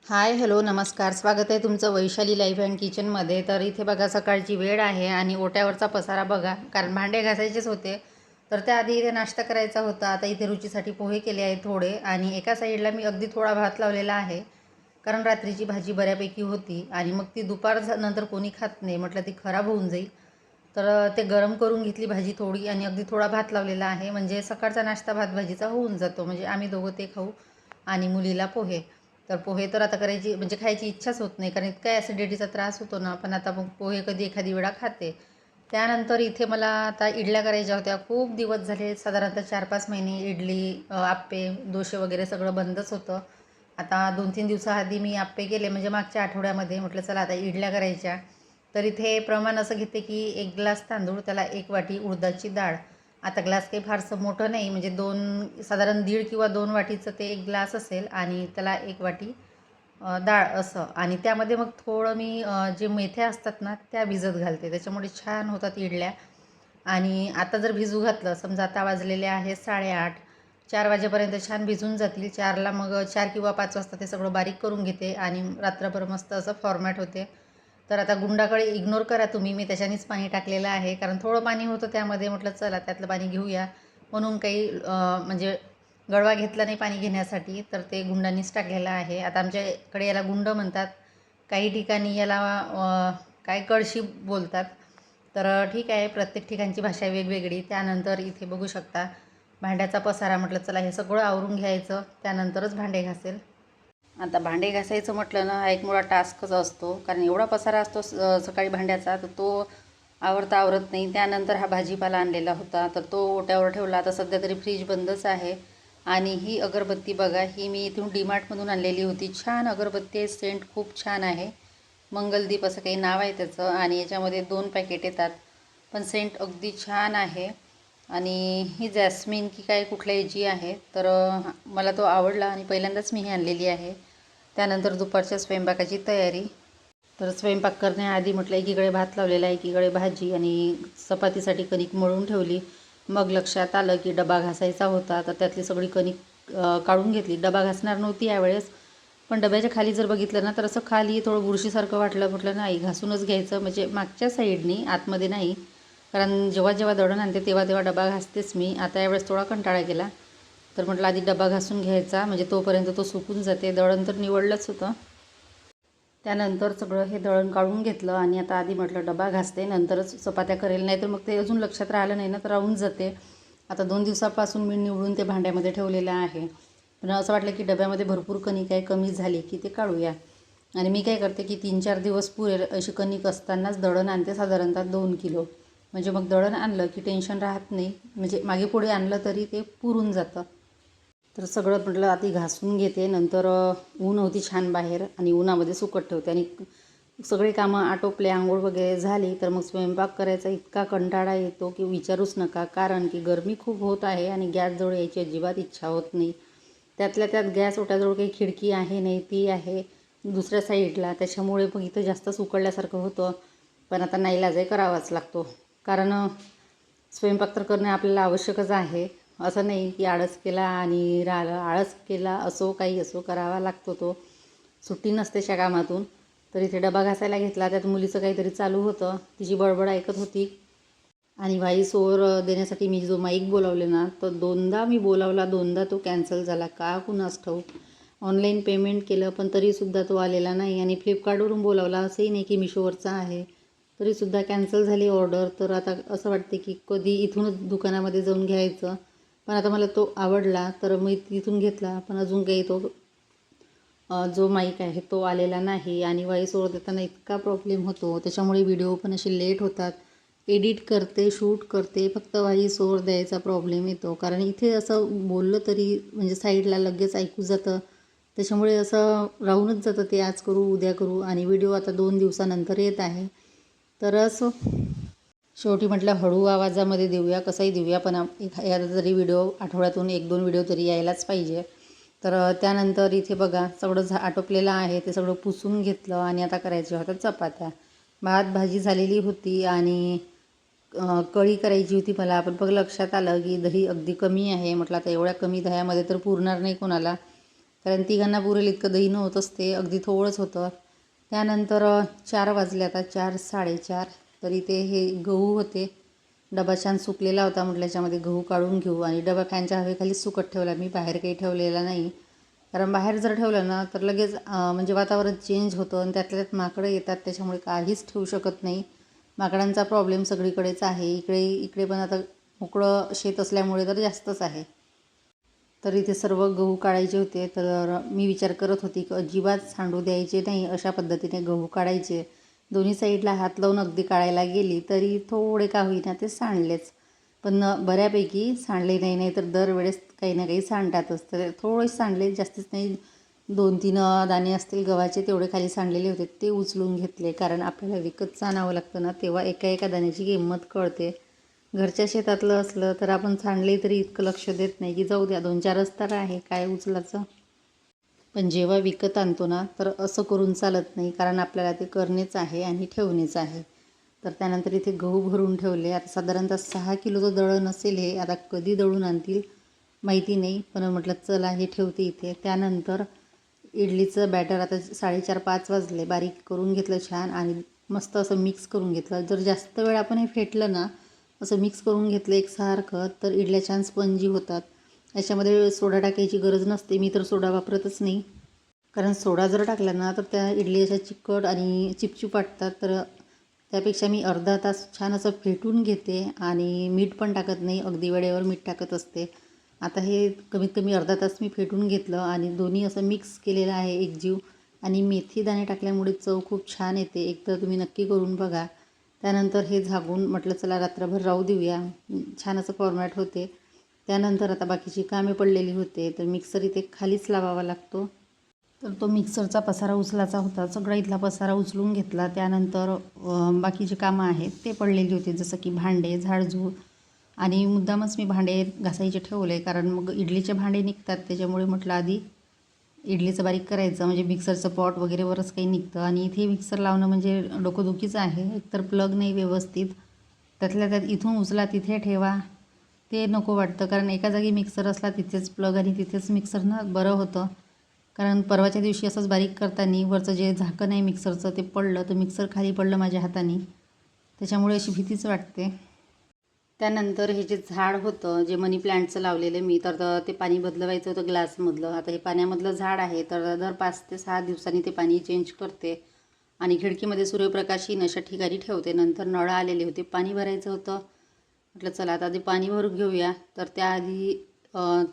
Hi hello नमस्कार. स्वागत आहे तुमचं वैशाली लाईफ अँड किचनमध्ये. तर इथे बघा सकाळची वेळ आहे आणि ओट्यावरचा पसारा बघा, कारण भांडे घासायचेच होते. तर त्याआधी इथे नाश्ता करायचा होता. आता इथे रुचीसाठी पोहे केले आहेत थोडे, आणि एका साईडला मी अगदी थोडा भात लावलेला आहे, कारण रात्रीची भाजी बऱ्यापैकी होती आणि मग ती दुपार नंतर कोणी खात नाही, म्हटलं ती खराब होऊन जाईल. तर ते गरम करून घेतली भाजी थोडी, आणि अगदी थोडा भात लावलेला आहे, म्हणजे सकाळचा नाश्ता भात भाजीचा होऊन जातो. म्हणजे आम्ही दोघं ते खाऊ आणि मुलीला पोहे. तर पोहे तर आता करायची म्हणजे खायची इच्छाच होत नाही, कारण इतका ॲसिडिटीचा त्रास होतो ना. पण आता मग पोहे कधी एखादी वेळा खाते. त्यानंतर इथे मला आता इडल्या करायच्या होत्या. खूप दिवस झाले, साधारणतः 4-5 महिने इडली, आप्पे, डोसे वगैरे सगळं बंदच होतं. आता 2-3 दिवसाआधी मी आप्पे केले, म्हणजे मागच्या आठवड्यामध्ये. म्हटलं चला आता इडल्या करायच्या. तर इथे प्रमाण असं घेते की 1 ग्लास तांदूळ, त्याला 1 वाटी उडदाची डाळ. आता ग्लास काही फारसं मोठं नाही, म्हणजे साधारण 1.5 किंवा 2 वाटीचं ते 1 ग्लास असेल, आणि त्याला 1 वाटी डाळ असं. आणि त्यामध्ये मग थोडं मी जे मेथ्या असतात ना त्या भिजत घालते, त्याच्यामुळे छान होतात इडल्या. आणि आता जर भिजू घातलं, समजा आता वाजलेले आहे 8:30, 4 वाजेपर्यंत छान भिजून जातील. 4ला मग 4 किंवा 5 वाजता ते सगळं बारीक करून घेते आणि रात्रभर मस्त असं फॉर्मॅट होते. तर आता गुंडाकडे इग्नोर करा तुम्ही, मी त्याच्यानेच पाणी टाकलेलं आहे, कारण थोडं पाणी होतं त्यामध्ये. म्हटलं चला त्यातलं पाणी घेऊया, म्हणून काही म्हणजे गळवा घेतला नाही पाणी घेण्यासाठी, तर ते गुंडांनीच टाकलेलं आहे. आता आमच्याकडे याला गुंड म्हणतात, काही ठिकाणी याला काय कळशी बोलतात. तर ठीक आहे, प्रत्येक ठिकाणची भाषा वेगवेगळी. त्यानंतर इथे बघू शकता भांड्याचा पसारा. म्हटलं चला हे सगळं आवरून घ्यायचं, त्यानंतरच भांडे घासेल. आता भांडे घासायचं म्हटलं ना, हा एक मोठा टास्कच असतो, कारण एवढा पसारा असतो सकाळी भांड्याचा, तर तो आवरता आवरत नाही. त्यानंतर हा भाजीपाला आणलेला होता, तर तो ओट्यावर ठेवला. आता सध्या तरी फ्रीज बंदच आहे. आणि ही अगरबत्ती बघा, ही मी इथून डीमार्टमधून आणलेली होती. छान अगरबत्ती आहे, सेंट खूप छान आहे. मंगलदीप असं काही नाव आहे त्याचं, आणि याच्यामध्ये 2 पॅकेट येतात, पण सेंट अगदी छान आहे. आणि ही जॅस्मिन की काय कुठल्या याची आहे, तर मला तो आवडला आणि पहिल्यांदाच मी ही आणलेली आहे. त्यानंतर दुपारच्या स्वयंपाकाची तयारी. तर स्वयंपाक करण्याआधी म्हटलं एकीकडे भात लावलेला आहे, एकीकडे भाजी, आणि चपातीसाठी कणिक मळून ठेवली. मग लक्षात आलं की डबा घासायचा होता, तर त्यातली सगळी कणिक काढून घेतली. डबा घासणार नव्हती यावेळेस, पण डब्याच्या खाली जर बघितलं ना, तर असं खाली थोडं बुरशीसारखं वाटलं. म्हटलं नाही, घासूनच घ्यायचं, म्हणजे मागच्या साईडनी, आतमध्ये नाही, कारण जेव्हा जेव्हा दळण आणते तेव्हा तेव्हा डबा घासतेच मी. आता यावेळेस थोडा कंटाळा केला, तर म्हटलं आधी डबा घासून घ्यायचा, म्हणजे तोपर्यंत तो सुकून जाते. दळण तर निवडलंच होतं. त्यानंतर सगळं हे दळण काढून घेतलं, आणि आता आधी म्हटलं डबा घासते, नंतरच चपात्या करेल, नाही तर मग ते अजून लक्षात राहिलं नाही ना, तर राहून जाते. आता 2 दिवसापासून मी निवडून ते भांड्यामध्ये ठेवलेलं आहे. पण असं वाटलं की डब्यामध्ये भरपूर कणिक आहे, कमी झाली की ते काढूया. आणि मी काय करते की 3-4 दिवस पुरेल अशी कणिक असतानाच दळण आणते, साधारणतः 2 किलो. म्हणजे मग दळण आणलं की टेन्शन राहत नाही, म्हणजे मागे पुढे आणलं तरी ते पुरून जातं. तर सगळं म्हटलं आधी घासून घेते, नंतर ऊन होती छान बाहेर, आणि उन्हामध्ये सुकत ठेवते. आणि सगळी कामं आटोपले, आंघोळ वगैरे झाली, तर मग स्वयंपाक करायचा इतका कंटाळा येतो की विचारूच नका. कारण की गरमी खूप होत आहे आणि गॅसजवळ यायची अजिबात इच्छा होत नाही. त्यातल्या त्यात गॅस ओट्याजवळ काही खिडकी आहे नाही, ती आहे दुसऱ्या साईडला, त्याच्यामुळे मग इथं जास्तच उकळल्यासारखं होतं. पण आता नाईलाज आहे, करावाच लागतो, कारण स्वयंपाक तर करणं आपल्याला आवश्यकच आहे. असं नाही की आळस केला आणि राहिलं, आळस केला असो काही असो, करावा लागतो तो. सुट्टी नसते त्या कामातून. तर इथे डबा घासायला घेतला, त्यात मुलीचं काहीतरी चालू होतं, तिची बडबड ऐकत होती. आणि व्हॉईस ओव्हर देण्यासाठी मी जो माईक बोलावले ना, तर 2दा मी बोलावला, 2दा तो कॅन्सल झाला, का कुणास ठाऊक. ऑनलाईन पेमेंट केलं, पण तरीसुद्धा तो आलेला नाही. आणि फ्लिपकार्टवरून बोलावला, असंही नाही की मिशोवरचा आहे, तरीसुद्धा कॅन्सल झाली ऑर्डर. तर आता असं वाटते की कधी इथूनच दुकानामध्ये जाऊन घ्यायचं. पण आता मला तो आवडला, तर मी तिथून घेतला, पण अजून काही तो जो माईक आहे तो आलेला नाही. आणि व्हॉईस ओव्हर देताना इतका प्रॉब्लेम होतो, त्याच्यामुळे व्हिडिओ पण असे लेट होतात. एडिट करते, शूट करते, फक्त व्हॉईस ओव्हर द्यायचा प्रॉब्लेम येतो, कारण इथे असं बोललं तरी म्हणजे साईडला लगेच ऐकू जातं. त्याच्यामुळे असं राहूनच जातं ते, आज करू उद्या करू. आणि व्हिडिओ आता 2 दिवसानंतर येत आहे. तर असं शेवटी म्हटलं हळू आवाजामध्ये देऊया, कसाही देऊया, पण एखादा तरी व्हिडिओ, आठवड्यातून 1-2 व्हिडिओ तरी यायलाच पाहिजे. तर त्यानंतर इथे बघा सगळं आटोपलेलं आहे, ते सगळं पुसून घेतलं, आणि आता करायच्या होत्या चपात्या. भात भाजी झालेली होती, आणि कढी करायची होती मला. पण बघ लक्षात आलं की दही अगदी कमी आहे. म्हटलं आता एवढ्या कमी दह्यामध्ये तर पुरणार नाही कोणाला. कारण तिघांना पुरेल इतकं दही नव्हतंच, ते अगदी थोडंच होतं. त्यानंतर 4 वाजले, आता 4 4:30. तरी ते हे गहू होते, डबा छान सुकलेला होता, म्हटलं याच्यामध्ये गहू काढून घेऊ. आणि डबा फॅनच्या हवेखाली सुकत ठेवला मी, बाहेर काही ठेवलेला नाही. कारण बाहेर जर ठेवलं ना तर लगेच म्हणजे वातावरण चेंज होतं आणि त्यातल्या त्यात माकडं येतात, त्याच्यामुळे काहीच ठेवू शकत नाही. माकडांचा प्रॉब्लेम सगळीकडेच आहे. इकडे पण आता मोकळं शेत असल्यामुळे तर जास्तच आहे. तर इथे सर्व गहू काढायचे होते. तर मी विचार करत होती की अजिबात सांडू द्यायचे नाही, अशा पद्धतीने गहू काढायचे. दोन्ही साईडला हात लावून अगदी काढायला गेली तरी थोडे का होईना ते सांडलेच. पण बऱ्यापैकी सांडले नाही, नाही तर दरवेळेस काही ना काही सांडतातच. तर थोडेच सांडले, जास्तीच नाही. 2-3 दाणे असतील गव्हाचे, तेवढे खाली सांडलेले होते, ते उचलून घेतले. कारण आपल्याला विकतच आणावं लागतं ना, तेव्हा एका एका दाण्याची किंमत कळते. घरच्या शेतातलं असलं तर आपण सांडले तरी इतकं लक्ष देत नाही, की जाऊ द्या 2-4च तर आहे, काय उचलायचं. पण जेव्हा विकत आणतो ना तर असं करून चालत नाही, कारण आपल्याला ते करणेच आहे आणि ठेवणेच आहे. तर त्यानंतर इथे गहू भरून ठेवले. आता साधारणतः 6 किलोचं दळण असेल हे. आता कधी दळून आणतील माहिती नाही, पण म्हटलं चला हे ठेवते इथे. त्यानंतर इडलीचं बॅटर आता 4:30-5 वाजले, बारीक करून घेतलं छान आणि मस्त असं मिक्स करून घेतलं. जर जास्त वेळ आपण हे फेटलं ना, असं मिक्स करून घेतलं एकसारखं, तर इडल्या छान स्पंजी होतात. याच्यामध्ये सोडा टाकायची गरज नसते, मी तर सोडा वापरतच नाही. कारण सोडा जर टाकला ना तर त्या इडली अशा चिकट आणि चिपचिप वाटतात. तर त्यापेक्षा मी अर्धा तास छान असं फेटून घेते आणि मीठ पण टाकत नाही, अगदी वेळेवर मीठ टाकत असते. आता हे कमीत कमी अर्धा तास मी फेटून घेतलं आणि दोन्ही असं मिक्स केलेलं आहे एकजीव. आणि मेथी दाणे टाकल्यामुळे चव खूप छान येते, एकतर तुम्ही नक्की करून बघा. त्यानंतर हे झाकून म्हटलं चला रात्रभर राहू देऊया, छान असं फॉर्मॅट होते. त्यानंतर आता बाकीची कामे पडलेली होते, तर मिक्सर इथे खालीच लावावा लागतो. तर तो मिक्सरचा पसारा उचलायचा होता, सगळा इथला पसारा उचलून घेतला. त्यानंतर बाकीची कामं आहेत ते पडलेली होती, जसं की भांडे, झाडझूड. आणि मुद्दामच मी भांडे घासायचे ठेवले, कारण मग इडलीचे भांडे निघतात. त्याच्यामुळे म्हटलं आधी इडलीचं बारीक करायचं, म्हणजे मिक्सरचं पॉट वगैरे बरंच काही निघतं. आणि इथे मिक्सर लावणं म्हणजे डोकंदुखीचं आहे. एकतर प्लग नाही व्यवस्थित, त्यातल्या त्यात इथून उचला तिथे ठेवा, ते नको वाटतं. कारण एका जागी मिक्सर असला तिथेच प्लग आणि तिथेच मिक्सर ना बरं होतं. कारण परवाच्या दिवशी असंच बारीक करताना वरचं जे झाकण आहे मिक्सरचं ते पडलं, तर मिक्सर खाली पडलं माझ्या हाताने. त्याच्यामुळे अशी भीतीच वाटते. त्यानंतर हे जे झाड होतं, जे मनी प्लांटचं लावलेलं मी, तर ते पाणी बदलवायचं होतं ग्लासमधलं. आता हे पाण्यामधलं झाड आहे, तर दर 5 ते 6 दिवसांनी ते पाणी चेंज करते. आणि खिडकीमध्ये सूर्यप्रकाश येईन अशा ठिकाणी ठेवते. नंतर नळं आलेले होते, पाणी भरायचं होतं. म्हटलं चला आता ते पाणी भरून घेऊया. तर त्याआधी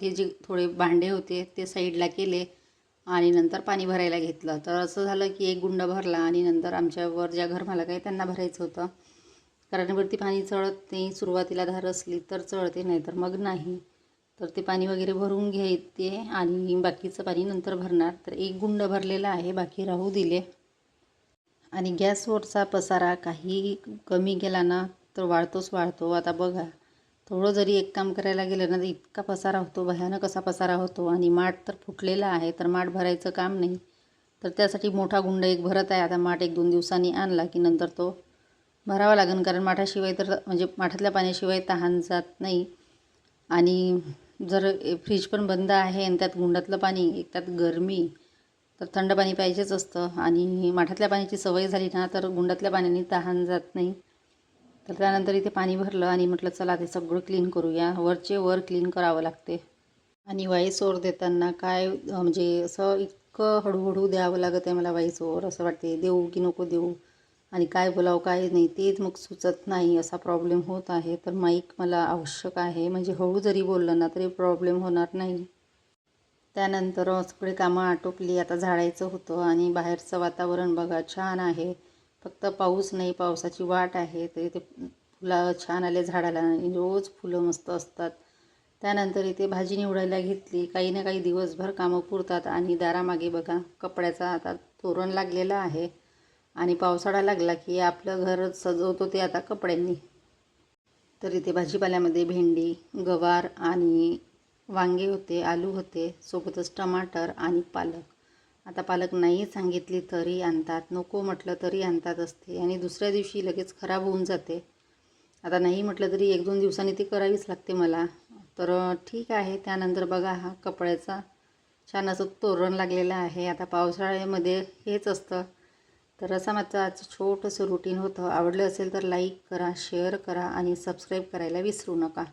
ते जे थोडे भांडे होते ते साईडला केले आणि नंतर पाणी भरायला घेतलं. तर असं झालं की एक गुंड भरला आणि नंतर आमच्यावर ज्या घरमालक आहे त्यांना भरायचं होतं. कारण वरती पाणी चढत नाही, सुरुवातीला धार असली तर चढते, नाही तर मग नाही. तर ते पाणी वगैरे भरून घ्यायचे आणि बाकीचं पाणी नंतर भरणार. तर एक गुंड भरलेला आहे, बाकी राहू दिले. आणि गॅसवरचा पसारा काही कमी केला ना तर वाढतोच वाढतो. आता बघा, थोडं जरी एक काम करायला गेलं ना तर इतका पसारा होतो, भयानक असा पसारा होतो. आणि माठ तर फुटलेला आहे, तर माठ भरायचं काम नाही. तर त्यासाठी मोठा गुंड एक भरत आहे. आता माठ 1-2 दिवसांनी आणला की नंतर तो भरावा लागेल, कारण माठाशिवाय तर म्हणजे माठातल्या पाण्याशिवाय तहान जात नाही. आणि जर फ्रीज पण बंद आहे आणि त्यात गुंडातलं पाणी, एक त्यात गरमी, तर थंड पाणी पाहिजेच असतं. आणि माठातल्या पाण्याची सवय झाली ना तर गुंडातल्या पाण्याने तहान जात नाही. तर त्यानंतर इथे पाणी भरलं आणि म्हटलं चला ते सगळं क्लीन करूया. वरचे वर क्लीन करावं लागते. आणि वाईस ओव्हर देताना काय म्हणजे असं इतकं हळूहळू द्यावं लागत आहे मला वाईस ओव्हर. असं वाटते देऊ की नको देऊ, आणि काय बोलावं काय नाही तेच मग सुचत नाही, असा प्रॉब्लेम होत आहे. तर माईक मला आवश्यक आहे, म्हणजे हळू जरी बोललं ना तरी प्रॉब्लेम होणार नाही. त्यानंतर सगळी कामं आटोपली. आता झाडायचं होतं आणि बाहेरचं वातावरण बघा छान आहे, फक्त पाऊस नाही, पावसाची वाट आहे. तर इथे फुलं छान आले झाडाला आणि रोज फुलं मस्त असतात. त्यानंतर इथे भाजी निवडायला घेतली. काही ना काही दिवसभर कामं पुरतात. आणि दारामागे बघा कपड्याचा आता तोरण लागलेला आहे. आणि पावसाळा लागला की आपलं घर सजवतो ते आता कपड्यांनी. तर इथे भाजीपाल्यामध्ये भेंडी, गवार आणि वांगे होते, आलू होते, सोबतच टमाटर आणि पालक. आता पालक नाही सांगितली तरी आणतात, नको म्हटलं तरी आणतात असते. आणि दुसऱ्या दिवशी लगेच खराब होऊन जाते. आता नाही म्हटलं तरी 1-2 दिवसांनी ती करावीच लागते मला. तर ठीक आहे. त्यानंतर बघा हा कपड्याचा छान असं तोरण लागलेलं आहे. आता पावसाळ्यामध्ये हेच असतं. तर असं माझं आज छोटंसं रुटीन होतं. आवडलं असेल तर लाईक करा, शेअर करा आणि सबस्क्राईब करायला विसरू नका.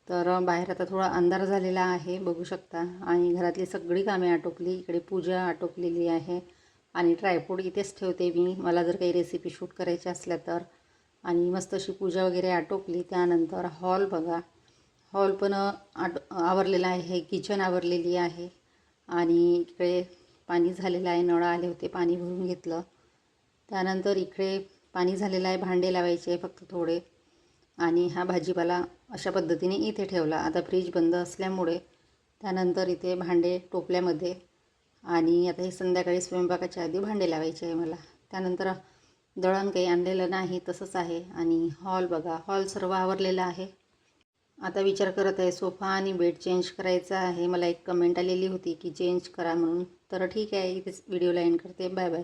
तर बाहेर आता थोडा अंधार झालेला आहे, बघू शकता. आणि घरातली सगळी कामे आटोपली. इकडे पूजा आटोपलेली आहे आणि ट्रायपॉड इथेच ठेवते मी, मला जर काही रेसिपी शूट करायच्या असल्या तर. आणि मस्त अशी पूजा वगैरे आटोपली. त्यानंतर हॉल बघा, हॉल पण आवरलेला आहे, किचन आवरलेली आहे. आणि इकडे पाणी झालेलं आहे, नळ आले होते, पाणी भरून घेतलं. त्यानंतर इकडे पाणी झालेलं आहे, भांडे लावायचे आहे फक्त थोडे. आणि हा भाजीपाला अशा पद्धतीने इथे ठेवला. आता फ्रीज बंद असल्यामुळे त्यानंतर इथे भांडे टोपल्यामध्ये. आणि आता हे संध्याकाळी स्वयंपाकाच्या आधी भांडे लावायचे आहे मला. त्यानंतर दळण काही आणलेलं नाही, तसंच आहे. आणि हॉल बघा, हॉल सर्व आवरलेला आहे. आता विचार करत आहे सोफा आणि बेड चेंज करायचा आहे. मला एक कमेंट आलेली होती की चेंज करा म्हणून. तर ठीक आहे, इथेच व्हिडिओला एंड करते. Bye bye.